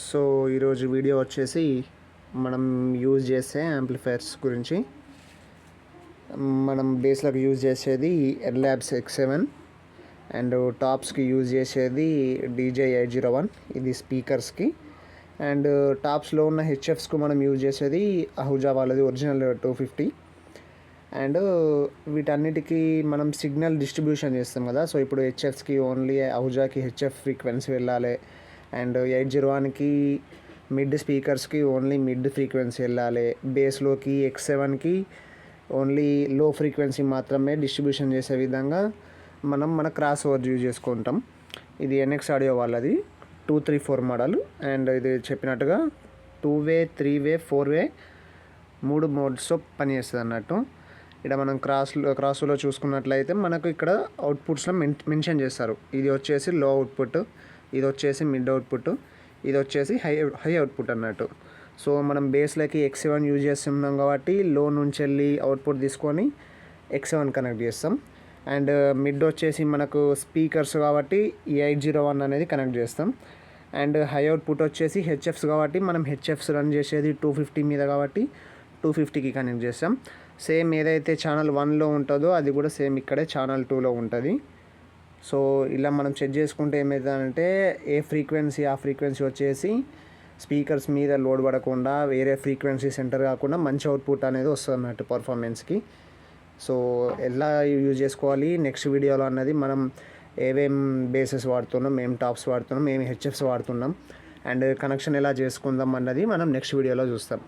So ఈరోజు video వచ్చేసి మనం యూజ్ చేసే యాంప్లిఫైర్స్ గురించి. మనం బేస్లకు యూజ్ చేసేది ఎల్యాబ్స్ X7 అండ్ టాప్స్కి యూజ్ చేసేది DJ801, ఇది స్పీకర్స్కి. అండ్ టాప్స్లో ఉన్న హెచ్ఎఫ్స్కు మనం యూజ్ చేసేది అహూజా వాళ్ళది ఒరిజినల్ 250. అండ్ వీటన్నిటికీ మనం సిగ్నల్ డిస్ట్రిబ్యూషన్ చేస్తాం కదా. సో ఇప్పుడు హెచ్ఎఫ్స్కి ఓన్లీ అహూజాకి హెచ్ఎఫ్ ఫ్రీక్వెన్సీ వెళ్ళాలి, అండ్ 801కి మిడ్ స్పీకర్స్కి ఓన్లీ మిడ్ ఫ్రీక్వెన్సీ వెళ్ళాలి, బేస్లోకి X7కి ఓన్లీ లో ఫ్రీక్వెన్సీ మాత్రమే డిస్ట్రిబ్యూషన్ చేసే విధంగా మనం మన క్రాస్ ఓవర్ యూజ్ చేసుకుంటాం. ఇది NX ఆడియో వాళ్ళది 234 మోడల్. అండ్ ఇది చెప్పినట్టుగా 2-వే 3-వే 4-వే 3 మోడ్స్తో పనిచేస్తుంది అన్నట్టు. ఇక్కడ మనం క్రాస్లో చూసుకున్నట్లయితే మనకు ఇక్కడ అవుట్పుట్స్లో మెన్షన్ చేస్తారు. ఇది వచ్చేసి లో అవుట్పుట్, ఇది వచ్చేసి మిడ్ అవుట్పుట్, ఇది వచ్చేసి హై అవుట్పుట్ అన్నట్టు. సో మనం బేస్లోకి X7 యూజ్ చేస్తున్నాం కాబట్టి లో నుంచి వెళ్ళి అవుట్పుట్ తీసుకొని X7 కనెక్ట్ చేస్తాం. అండ్ మిడ్ వచ్చేసి మనకు స్పీకర్స్ కాబట్టి 801 అనేది కనెక్ట్ చేస్తాం. అండ్ హై అవుట్పుట్ వచ్చేసి హెచ్ఎఫ్స్ కాబట్టి మనం హెచ్ఎఫ్స్ రన్ చేసేది 250 మీద కాబట్టి 250కి కనెక్ట్ చేస్తాం. సేమ్ ఏదైతే ఛానల్ 1లో ఉంటుందో అది కూడా సేమ్ ఇక్కడే ఛానల్ 2లో ఉంటుంది. సో ఇలా మనం చెక్ చేసుకుంటే ఏమవుతుందంటే ఏ ఫ్రీక్వెన్సీ ఆ ఫ్రీక్వెన్సీ వచ్చేసి స్పీకర్స్ మీద లోడ్ పడకుండా వేరే ఫ్రీక్వెన్సీ సెంటర్ కాకుండా మంచి అవుట్పుట్ అనేది వస్తుంది అన్నట్టు పర్ఫార్మెన్స్కి. సో ఎలా యూజ్ చేసుకోవాలి నెక్స్ట్ వీడియోలో అన్నది, మనం ఏమేం బేసెస్ వాడుతున్నాం, ఏం టాప్స్ వాడుతున్నాం, ఏం హెచ్ఎఫ్స్ వాడుతున్నాం, అండ్ కనెక్షన్ ఎలా చేసుకుందాం అన్నది మనం నెక్స్ట్ వీడియోలో చూస్తాం.